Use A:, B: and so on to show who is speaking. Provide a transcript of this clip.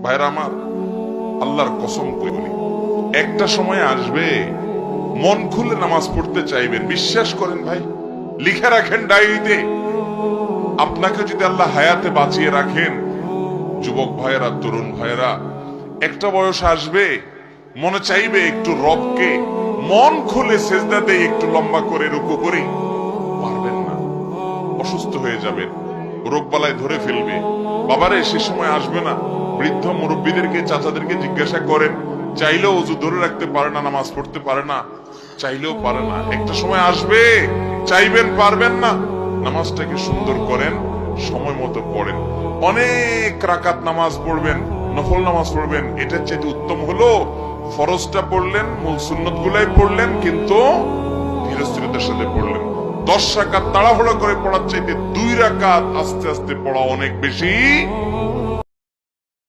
A: ভাইরা আমার, আল্লাহর কসম করে বলি, একটা সময় আসবে মন খুলে নামাজ পড়তে চাইবেন। বিশ্বাস করেন ভাই, লিখে রাখেন ডায়েরিতে। আপনাকে যদি আল্লাহ হায়াতে বাঁচিয়ে রাখেন, যুবক ভাইয়েরা, তরুণ ভাইয়েরা, একটা বয়স আসবে মনে চাইবে একটু রবকে মন খুলে সেজদা দেই, একটু লম্বা করে রুকু করি। পারবেন না, অসুস্থ হয়ে যাবেন, রোগবালায় ধরে ফেলবে। বাবারে, সে সময় আসবে না? বৃদ্ধ মুরব্বীদেরকে, চাচাদেরকে জিজ্ঞাসা করেন, চাইলেও ওযু ধরে রাখতে পারে না, নামাজ পড়তে পারে না, চাইলেও পারে না। একটা সময় আসবে চাইবেন, পারবেন না। নামাজটাকে সুন্দর করেন, সময় মতো পড়েন, অনেক রাকাত নামাজ পড়বেন, নফল নামাজ পড়বেন। এটার চাইতে উত্তম হলো ফরজটা পড়লেন, মূল সুন্নত গুলাই পড়লেন, কিন্তু ধীরস্থিরতার সাথে পড়লেন। 10 রাকাত তাড়াহুড়ো করে পড়ার চাইতে 2 রাকাত আস্তে আস্তে পড়া অনেক বেশি